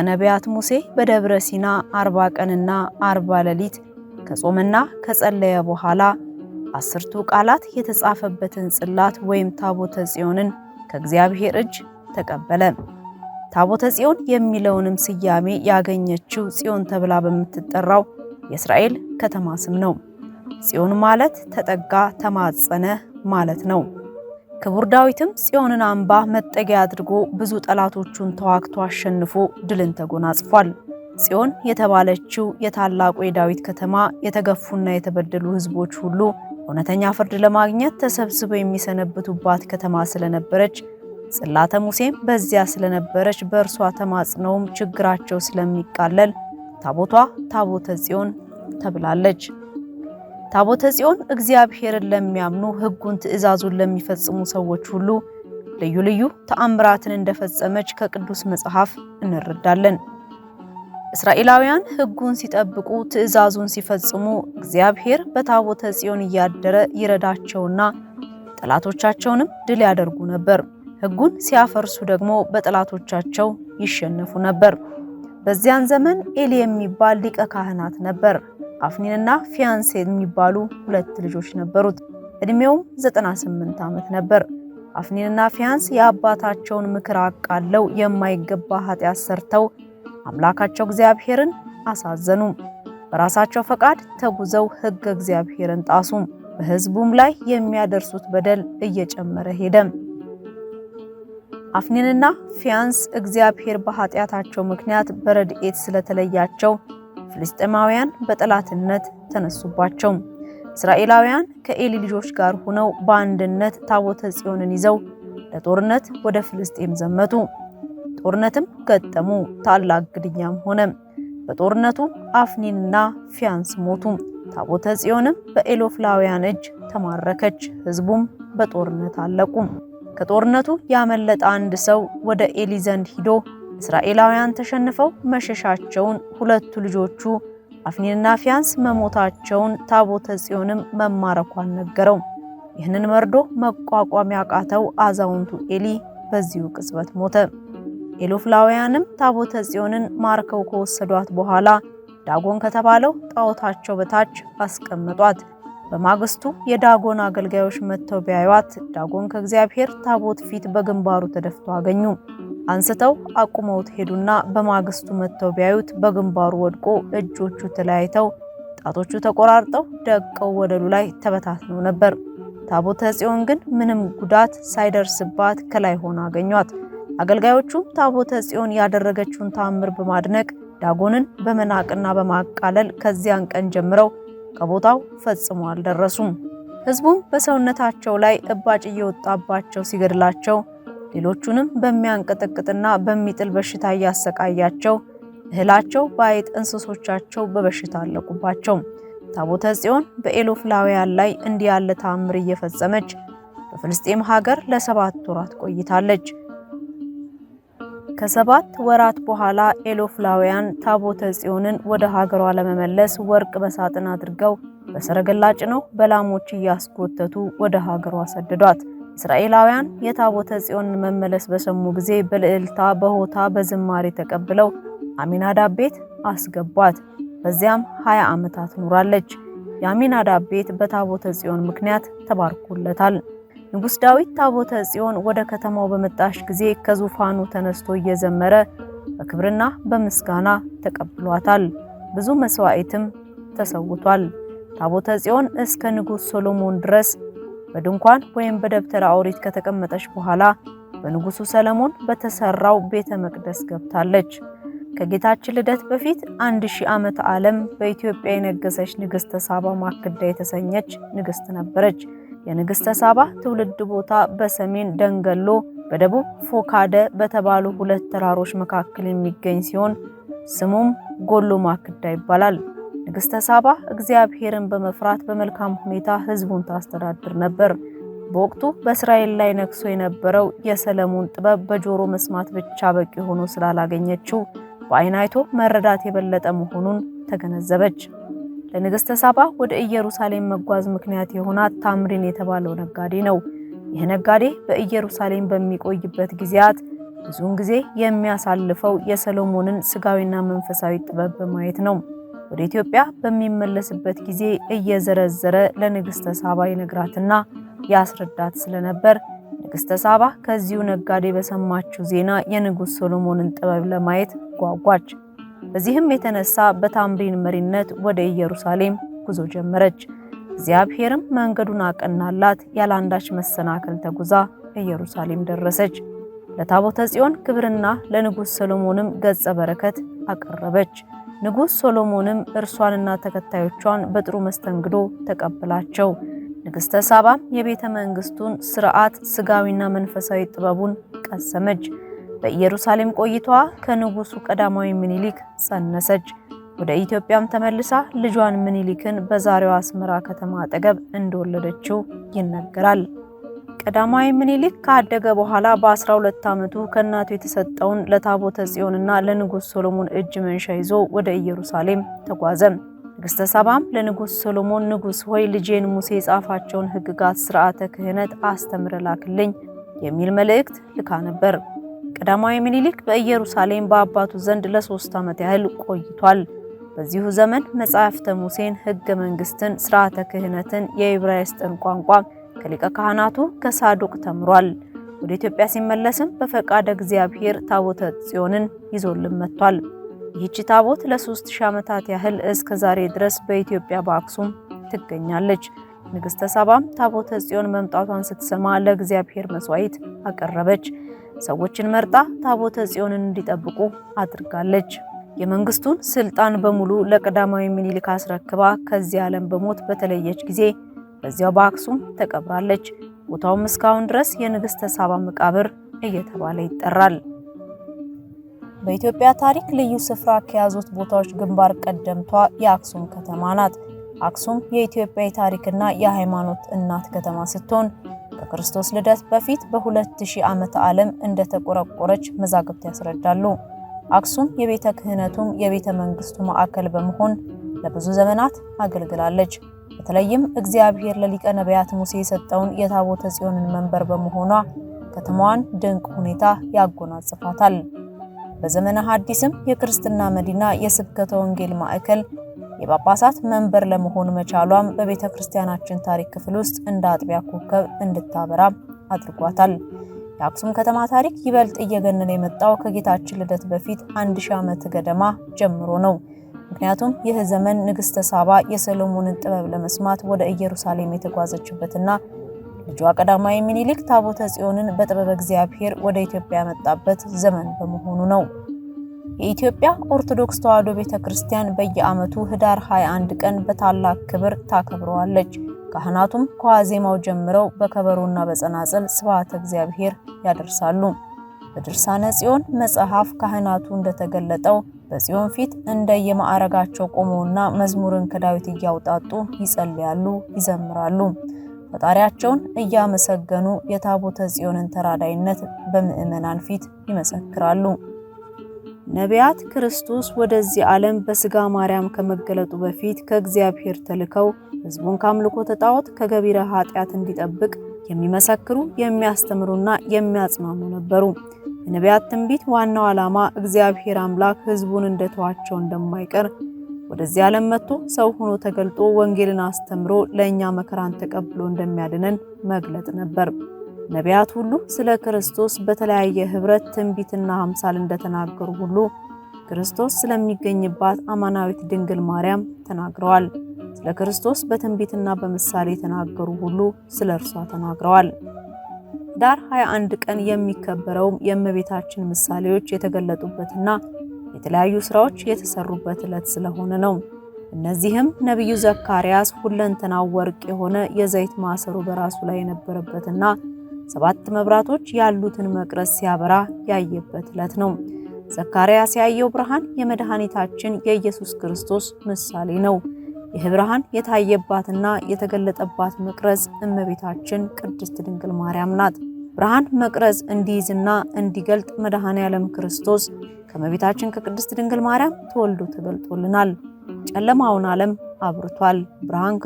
ነቢያት ሙሴ በደብረ ሲና 40 ቀንና 40 ሌሊት ከጾመና ከጸለየ በኋላ 10ቱ ቃላት የተጻፈበትን ጽላት ወይም ታቦተ ጽዮንን ከእግዚአብሔር እጅ ተቀበለ። ታቦተ ጽዮን የሚለውንም ስያሜ ያገኘችው ጽዮን ተብላ በምትጠራው የእስራኤል ከተማ ስም ነው። ጽዮን ማለት ተጠጋ፣ ተማጸነ ማለት ነው። ክቡር ዳዊትም ጽዮንን አምባ መጠጊያ አድርጎ ብዙ ጠላቶቹን ተዋግቶ አሸንፎ ድልን ተጎናጽፏል። ጽዮን የተባለችው የታላቁ የዳዊት ከተማ የተገፉና የተበደሉ ሕዝቦች ሁሉ እውነተኛ ፍርድ ለማግኘት ተሰብስበው የሚሰነብቱባት ከተማ ስለነበረች ጽላተ ሙሴም በዚያ ስለነበረች በእርሷ ተማጽነውም ችግራቸው ስለሚቃለል ታቦቷ ታቦተ ጽዮን ተብላለች። ታቦተ ጽዮን እግዚአብሔርን ለሚያምኑ ሕጉን ትእዛዙን ለሚፈጽሙ ሰዎች ሁሉ ልዩ ልዩ ተአምራትን እንደፈጸመች ከቅዱስ መጽሐፍ እንረዳለን። እስራኤላውያን ሕጉን ሲጠብቁ ትእዛዙን ሲፈጽሙ እግዚአብሔር በታቦተ ጽዮን እያደረ ይረዳቸውና ጠላቶቻቸውንም ድል ያደርጉ ነበር። ሕጉን ሲያፈርሱ ደግሞ በጠላቶቻቸው ይሸነፉ ነበር። በዚያን ዘመን ኤሊ የሚባል ሊቀ ካህናት ነበር። አፍኒንና ፊያንስ የሚባሉ 2 ልጆች ነበሩት። እድሜውም 98 ዓመት ነበር። አፍኒንና ፊያንስ የአባታቸውን ምክር አቃለው የማይገባ ኃጢአት ሰርተው አምላካቸው እግዚአብሔርን አሳዘኑ። በራሳቸው ፈቃድ ተጉዘው ሕግ እግዚአብሔርን ጣሱ። በሕዝቡም ላይ የሚያደርሱት በደል እየጨመረ ሄደ። አፍኒንና ፊያንስ እግዚአብሔር በኃጢአታቸው ምክንያት በረድኤት ስለተለያቸው ፍልስጤማውያን በጠላትነት ተነሱባቸው። እስራኤላውያን ከኤሊ ልጆች ጋር ሆነው በአንድነት ታቦተ ጽዮንን ይዘው ለጦርነት ወደ ፍልስጤም ዘመቱ። ጦርነትም ገጠሙ። ታላቅ ግድያም ሆነ። በጦርነቱ አፍኒንና ፊያንስ ሞቱ። ታቦተ ጽዮንም በኤሎፍላውያን እጅ ተማረከች። ሕዝቡም በጦርነት አለቁ። ከጦርነቱ ያመለጠ አንድ ሰው ወደ ኤሊ ዘንድ ሂዶ እስራኤላውያን ተሸንፈው መሸሻቸውን፣ 2ቱ ልጆቹ አፍኒንና ፊያንስ መሞታቸውን፣ ታቦተ ጽዮንም መማረኳን ነገረው። ይህንን መርዶ መቋቋም ያቃተው አዛውንቱ ኤሊ በዚሁ ቅጽበት ሞተ። ኤሎፍላውያንም ታቦተ ጽዮንን ማርከው ከወሰዷት በኋላ ዳጎን ከተባለው ጣዖታቸው በታች አስቀመጧት። በማግስቱ የዳጎን አገልጋዮች መጥተው ቢያዩት ዳጎን ከእግዚአብሔር ታቦት ፊት በግንባሩ ተደፍቶ አገኙ። አንስተው አቁመውት ሄዱና በማግስቱ መጥተው ቢያዩት በግንባሩ ወድቆ እጆቹ ተለያይተው ጣቶቹ ተቆራርጠው ደቀው ወደሉ ላይ ተበታትነው ነበር። ታቦተ ጽዮን ግን ምንም ጉዳት ሳይደርስባት ከላይ ሆና አገኟት። አገልጋዮቹ ታቦተ ጽዮን ያደረገችውን ተአምር በማድነቅ ዳጎንን በመናቅና በማቃለል ከዚያን ቀን ጀምረው ከቦታው ፈጽሞ አልደረሱም። ሕዝቡም በሰውነታቸው ላይ እባጭ እየወጣባቸው ሲገድላቸው፣ ሌሎቹንም በሚያንቀጠቅጥና በሚጥል በሽታ እያሰቃያቸው፣ እህላቸው በአይጥ እንስሶቻቸው በበሽታ አለቁባቸው። ታቦተ ጽዮን በኤሎፍላውያን ላይ እንዲህ ያለ ተአምር እየፈጸመች በፍልስጤም ሀገር ለ7 ወራት ቆይታለች። ከ7 ወራት በኋላ ኤሎፍላውያን ታቦተ ጽዮንን ወደ ሀገሯ ለመመለስ ወርቅ በሳጥን አድርገው በሰረገላ ጭነው በላሞች እያስጎተቱ ወደ ሀገሯ ሰደዷት። እስራኤላውያን የታቦተ ጽዮንን መመለስ በሰሙ ጊዜ በልዕልታ በሆታ በዝማሬ ተቀብለው አሚናዳብ ቤት አስገቧት። በዚያም 20 ዓመታት ኖራለች። የአሚናዳብ ቤት በታቦተ ጽዮን ምክንያት ተባርኮለታል። ንጉሥ ዳዊት ታቦተ ጽዮን ወደ ከተማው በመጣሽ ጊዜ ከዙፋኑ ተነስቶ እየዘመረ በክብርና በምስጋና ተቀብሏታል። ብዙ መስዋዕትም ተሰውቷል። ታቦተ ጽዮን እስከ ንጉሥ ሶሎሞን ድረስ በድንኳን ወይም በደብተራ ኦሪት ከተቀመጠች በኋላ በንጉሱ ሰለሞን በተሰራው ቤተ መቅደስ ገብታለች። ከጌታችን ልደት በፊት 1000 ዓመት ዓለም በኢትዮጵያ የነገሰች ንግሥተ ሳባ ማክዳ የተሰኘች ንግሥት ነበረች። የንግሥተ ሳባ ትውልድ ቦታ በሰሜን ደንገሎ በደቡብ ፎካደ በተባሉ 2 ተራሮች መካከል የሚገኝ ሲሆን ስሙም ጎሎ ማክዳ ይባላል። ንግሥተ ሳባ እግዚአብሔርን በመፍራት በመልካም ሁኔታ ሕዝቡን ታስተዳድር ነበር። በወቅቱ በእስራኤል ላይ ነግሶ የነበረው የሰለሞን ጥበብ በጆሮ መስማት ብቻ በቂ ሆኖ ስላላገኘችው በዓይን አይቶ መረዳት የበለጠ መሆኑን ተገነዘበች። ለንግሥተ ሳባ ወደ ኢየሩሳሌም መጓዝ ምክንያት የሆናት ታምሪን የተባለው ነጋዴ ነው። ይህ ነጋዴ በኢየሩሳሌም በሚቆይበት ጊዜያት ብዙውን ጊዜ የሚያሳልፈው የሰሎሞንን ስጋዊና መንፈሳዊ ጥበብ በማየት ነው። ወደ ኢትዮጵያ በሚመለስበት ጊዜ እየዘረዘረ ለንግስተ ሳባ ይነግራትና ያስረዳት ስለነበር ንግስተ ሳባ ከዚሁ ነጋዴ በሰማችው ዜና የንጉስ ሶሎሞንን ጥበብ ለማየት ጓጓች። በዚህም የተነሳ በታምሪን መሪነት ወደ ኢየሩሳሌም ጉዞ ጀመረች። እግዚአብሔርም መንገዱን አቀናላት። ያላንዳች መሰናከል ተጉዛ ኢየሩሳሌም ደረሰች። ለታቦተ ጽዮን ክብርና ለንጉስ ሶሎሞንም ገጸ በረከት አቀረበች። ንጉስ ሶሎሞንም እርሷንና ተከታዮቿን በጥሩ መስተንግዶ ተቀበላቸው። ንግስተ ሳባም የቤተ መንግስቱን ሥርዓት ስጋዊና መንፈሳዊ ጥበቡን ቀሰመች። በኢየሩሳሌም ቆይታዋ ከንጉሱ ቀዳማዊ ምኒልክ ጸነሰች። ወደ ኢትዮጵያም ተመልሳ ልጇን ምኒልክን በዛሬዋ አስመራ ከተማ አጠገብ እንደወለደችው ይነገራል። ቀዳማዊ ምኒልክ ካደገ በኋላ በ12 ዓመቱ ከእናቱ የተሰጠውን ለታቦተ ጽዮንና ለንጉስ ሶሎሞን እጅ መንሻ ይዞ ወደ ኢየሩሳሌም ተጓዘ። ንግስተ ሳባም ለንጉስ ሶሎሞን ንጉስ ሆይ ልጄን ሙሴ የጻፋቸውን ሕግጋት ሥርዓተ ክህነት አስተምር ላክልኝ የሚል መልእክት ልካ ነበር። ቀዳማዊ ምኒልክ በኢየሩሳሌም በአባቱ ዘንድ ለ3 ዓመት ያህል ቆይቷል። በዚሁ ዘመን መጻሕፍተ ሙሴን፣ ሕገ መንግስትን፣ ሥርዓተ ክህነትን፣ የዕብራይስጥን ቋንቋ ከሊቀ ካህናቱ ከሳዶቅ ተምሯል። ወደ ኢትዮጵያ ሲመለስም በፈቃደ እግዚአብሔር ታቦተ ጽዮንን ይዞልን መጥቷል። ይህች ታቦት ለ3000 ዓመታት ያህል እስከ ዛሬ ድረስ በኢትዮጵያ በአክሱም ትገኛለች። ንግስተ ሳባም ታቦተ ጽዮን መምጣቷን ስትሰማ ለእግዚአብሔር መስዋዕት አቀረበች። ሰዎችን መርጣ ታቦተ ጽዮንን እንዲጠብቁ አድርጋለች። የመንግስቱን ስልጣን በሙሉ ለቀዳማዊ ምኒልክ አስረክባ ከዚህ ዓለም በሞት በተለየች ጊዜ በዚያው በአክሱም ተቀብራለች። ቦታውም እስካሁን ድረስ የንግስተ ሳባ መቃብር እየተባለ ይጠራል። በኢትዮጵያ ታሪክ ልዩ ስፍራ ከያዙት ቦታዎች ግንባር ቀደምቷ የአክሱም ከተማ ናት። አክሱም የኢትዮጵያ የታሪክና የሃይማኖት እናት ከተማ ስትሆን ከክርስቶስ ልደት በፊት በ2000 ዓመተ ዓለም እንደተቆረቆረች መዛግብት ያስረዳሉ። አክሱም የቤተ ክህነቱም የቤተ መንግስቱ ማዕከል በመሆን ለብዙ ዘመናት አገልግላለች። በተለይም እግዚአብሔር ለሊቀ ነቢያት ሙሴ የሰጠውን የታቦተ ጽዮንን መንበር በመሆኗ ከተማዋን ድንቅ ሁኔታ ያጎናጽፋታል። በዘመነ ሐዲስም የክርስትና መዲና፣ የስብከተ ወንጌል ማዕከል፣ የጳጳሳት መንበር ለመሆን መቻሏም በቤተ ክርስቲያናችን ታሪክ ክፍል ውስጥ እንደ አጥቢያ ኮከብ እንድታበራ አድርጓታል። የአክሱም ከተማ ታሪክ ይበልጥ እየገነነ የመጣው ከጌታችን ልደት በፊት 1000 ዓመት ገደማ ጀምሮ ነው። ምክንያቱም ይህ ዘመን ንግስተ ሳባ የሰሎሞንን ጥበብ ለመስማት ወደ ኢየሩሳሌም የተጓዘችበትና ልጇ ቀዳማዊ ምኒልክ ታቦተ ጽዮንን በጥበብ እግዚአብሔር ወደ ኢትዮጵያ ያመጣበት ዘመን በመሆኑ ነው። የኢትዮጵያ ኦርቶዶክስ ተዋሕዶ ቤተክርስቲያን በየዓመቱ ህዳር 21 ቀን በታላቅ ክብር ታከብረዋለች። ካህናቱም ከዋዜማው ጀምረው በከበሮና በጸናጽል ስብሐተ እግዚአብሔር ያደርሳሉ። በድርሳነ ጽዮን መጽሐፍ ካህናቱ እንደተገለጠው በጽዮን ፊት እንደየማዕረጋቸው ቆመውና መዝሙርን ከዳዊት እያውጣጡ ይጸልያሉ፣ ይዘምራሉ። ፈጣሪያቸውን እያመሰገኑ የታቦተ ጽዮንን ተራዳይነት በምእመናን ፊት ይመሰክራሉ። ነቢያት ክርስቶስ ወደዚህ ዓለም በስጋ ማርያም ከመገለጡ በፊት ከእግዚአብሔር ተልከው ሕዝቡን ከአምልኮተ ጣዖት ከገቢረ ኃጢአት እንዲጠብቅ የሚመሰክሩ የሚያስተምሩና የሚያጽናኑ ነበሩ። የነቢያት ትንቢት ዋናው ዓላማ እግዚአብሔር አምላክ ሕዝቡን እንደተዋቸው እንደማይቀር ወደዚህ ዓለም መጥቶ ሰው ሆኖ ተገልጦ ወንጌልን አስተምሮ ለእኛ መከራን ተቀብሎ እንደሚያድነን መግለጥ ነበር። ነቢያት ሁሉ ስለ ክርስቶስ በተለያየ ህብረት ትንቢትና አምሳል እንደተናገሩ ሁሉ ክርስቶስ ስለሚገኝባት አማናዊት ድንግል ማርያም ተናግረዋል። ስለ ክርስቶስ በትንቢትና በምሳሌ የተናገሩ ሁሉ ስለ እርሷ ተናግረዋል። ዳር 21 ቀን የሚከበረው የእመቤታችን ምሳሌዎች የተገለጡበትና የተለያዩ ስራዎች የተሰሩበት ዕለት ስለሆነ ነው። እነዚህም ነብዩ ዘካርያስ ሁለንተናው ወርቅ የሆነ የዘይት ማሰሮ በራሱ ላይ የነበረበትና 7 መብራቶች ያሉትን መቅረዝ ሲያበራ ያየበት ዕለት ነው። ዘካርያስ ያየው ብርሃን የመድኃኒታችን የኢየሱስ ክርስቶስ ምሳሌ ነው። ይህ ብርሃን የታየባትና የተገለጠባት መቅረዝ እመቤታችን ቅድስት ድንግል ማርያም ናት። ብርሃን መቅረዝ እንዲይዝና እንዲገልጥ መድኃኔ ዓለም ክርስቶስ ከእመቤታችን ከቅድስት ድንግል ማርያም ተወልዶ ተገልጦልናል። ጨለማውን ዓለም አብርቷል። ብርሃን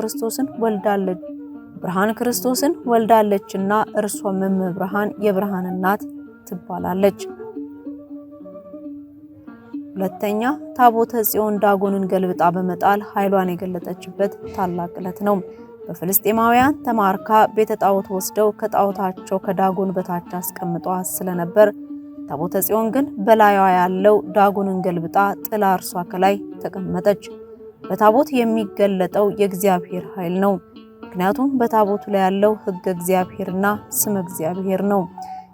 ክርስቶስን ወልዳለችና እርሷም እመብርሃን የብርሃን እናት ትባላለች። ሁለተኛ ታቦተ ጽዮን ዳጎንን ገልብጣ በመጣል ኃይሏን የገለጠችበት ታላቅ ዕለት ነው። በፍልስጤማውያን ተማርካ ቤተ ጣዖት ወስደው ከጣዖታቸው ከዳጎን በታች አስቀምጧት ስለነበር ታቦተ ጽዮን ግን በላይዋ ያለው ዳጎንን ገልብጣ ጥላ እርሷ ከላይ ተቀመጠች። በታቦት የሚገለጠው የእግዚአብሔር ኃይል ነው። ምክንያቱም በታቦቱ ላይ ያለው ሕገ እግዚአብሔርና ስም እግዚአብሔር ነው።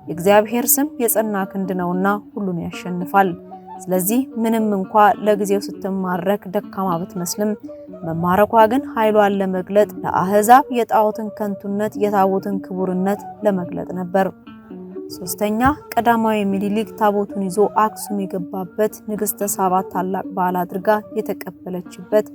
የእግዚአብሔር ስም የጸና ክንድ ነውና ሁሉን ያሸንፋል። ስለዚህ ምንም እንኳ ለጊዜው ስትማረክ ደካማ ብትመስልም መማረኳ ግን ኃይሏን ለመግለጥ ለአህዛብ የጣዖትን ከንቱነት የታቦትን ክቡርነት ለመግለጥ ነበር። ሶስተኛ ቀዳማዊ ምኒልክ ታቦቱን ይዞ አክሱም የገባበት ንግስተ ሳባ ታላቅ በዓል አድርጋ የተቀበለችበት።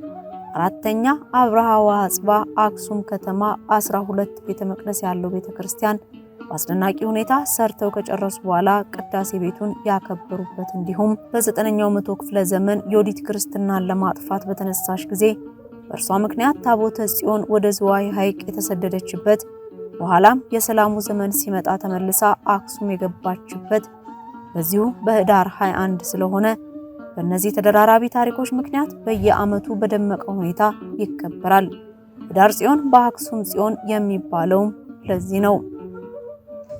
አራተኛ አብርሃ ወአጽብሃ አክሱም ከተማ 12 ቤተ መቅደስ ያለው ቤተክርስቲያን በአስደናቂ ሁኔታ ሰርተው ከጨረሱ በኋላ ቅዳሴ ቤቱን ያከበሩበት እንዲሁም በ9ኛው መቶ ክፍለ ዘመን ዮዲት ክርስትናን ለማጥፋት በተነሳሽ ጊዜ በእርሷ ምክንያት ታቦተ ጽዮን ወደ ዝዋይ ሐይቅ የተሰደደችበት በኋላም የሰላሙ ዘመን ሲመጣ ተመልሳ አክሱም የገባችበት በዚሁ በህዳር 21 ስለሆነ በእነዚህ ተደራራቢ ታሪኮች ምክንያት በየዓመቱ በደመቀ ሁኔታ ይከበራል። ህዳር ጽዮን በአክሱም ጽዮን የሚባለው ለዚህ ነው።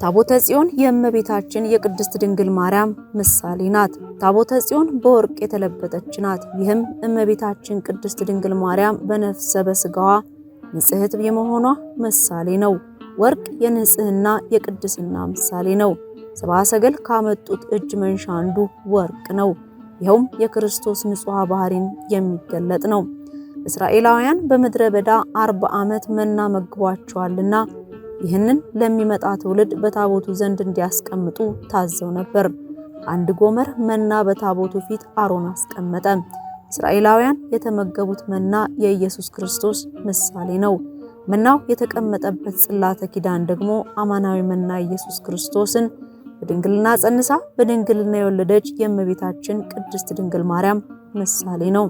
ታቦተ ጽዮን የእመቤታችን የቅድስት ድንግል ማርያም ምሳሌ ናት። ታቦተ ጽዮን በወርቅ የተለበጠች ናት። ይህም እመቤታችን ቅድስት ድንግል ማርያም በነፍሰ በስጋዋ ንጽሕት የመሆኗ ምሳሌ ነው። ወርቅ የንጽህና የቅድስና ምሳሌ ነው። ሰብአ ሰገል ካመጡት እጅ መንሻ አንዱ ወርቅ ነው። ይኸውም የክርስቶስ ንጹሕ ባህሪን የሚገለጥ ነው። እስራኤላውያን በምድረ በዳ 40 ዓመት መና መግቧቸዋልና ይህንን ለሚመጣ ትውልድ በታቦቱ ዘንድ እንዲያስቀምጡ ታዘው ነበር። አንድ ጎመር መና በታቦቱ ፊት አሮን አስቀመጠ። እስራኤላውያን የተመገቡት መና የኢየሱስ ክርስቶስ ምሳሌ ነው። መናው የተቀመጠበት ጽላተ ኪዳን ደግሞ አማናዊ መና ኢየሱስ ክርስቶስን በድንግልና ጸንሳ በድንግልና የወለደች የእመቤታችን ቅድስት ድንግል ማርያም ምሳሌ ነው።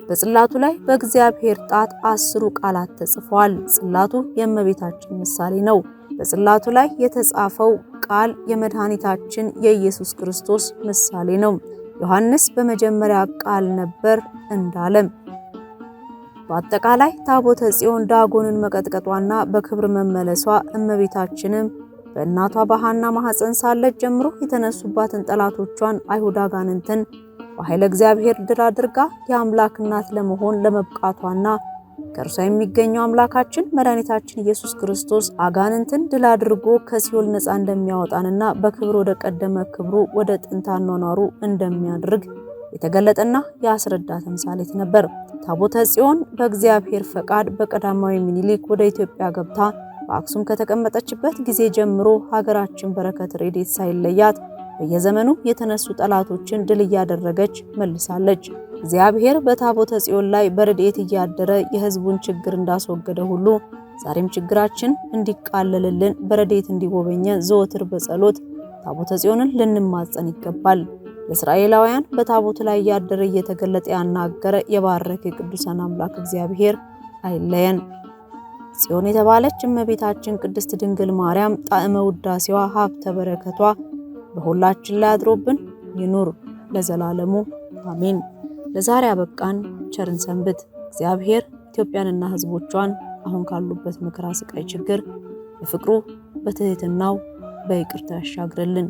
በጽላቱ ላይ በእግዚአብሔር ጣት 10 ቃላት ተጽፈዋል። ጽላቱ የእመቤታችን ምሳሌ ነው። በጽላቱ ላይ የተጻፈው ቃል የመድኃኒታችን የኢየሱስ ክርስቶስ ምሳሌ ነው። ዮሐንስ በመጀመሪያ ቃል ነበር እንዳለም። በአጠቃላይ ታቦተ ጽዮን ዳጎንን መቀጥቀጧና በክብር መመለሷ እመቤታችንም በእናቷ በሐና ማህፀን ሳለች ጀምሮ የተነሱባትን ጠላቶቿን አይሁድ አጋንንትን በኃይለ እግዚአብሔር ድል አድርጋ የአምላክ እናት ለመሆን ለመብቃቷና ከእርሷ የሚገኘው አምላካችን መድኃኒታችን ኢየሱስ ክርስቶስ አጋንንትን ድል አድርጎ ከሲኦል ነፃ እንደሚያወጣንና በክብር ወደ ቀደመ ክብሩ ወደ ጥንት አኗኗሩ እንደሚያድርግ የተገለጠና ያስረዳ ተምሳሌት ነበር። ታቦተ ጽዮን በእግዚአብሔር ፈቃድ በቀዳማዊ ምኒልክ ወደ ኢትዮጵያ ገብታ በአክሱም ከተቀመጠችበት ጊዜ ጀምሮ ሀገራችን በረከት ረድኤት ሳይለያት በየዘመኑ የተነሱ ጠላቶችን ድል እያደረገች መልሳለች። እግዚአብሔር በታቦተ ጽዮን ላይ በረድኤት እያደረ የሕዝቡን ችግር እንዳስወገደ ሁሉ ዛሬም ችግራችን እንዲቃለልልን በረድኤት እንዲጎበኘን ዘወትር በጸሎት ታቦተ ጽዮንን ልንማጸን ይገባል። ለእስራኤላውያን በታቦቱ ላይ እያደረ እየተገለጠ ያናገረ የባረከ የቅዱሳን አምላክ እግዚአብሔር አይለየን። ጽዮን የተባለች እመቤታችን ቅድስት ድንግል ማርያም ጣዕመ ውዳሴዋ ሀብተ በረከቷ በሁላችን ላይ አድሮብን ይኑር ለዘላለሙ አሜን። ለዛሬ አበቃን። ቸርን ሰንብት። እግዚአብሔር ኢትዮጵያንና ሕዝቦቿን አሁን ካሉበት መከራ፣ ስቃይ፣ ችግር በፍቅሩ በትህትናው በይቅርታ ያሻግርልን።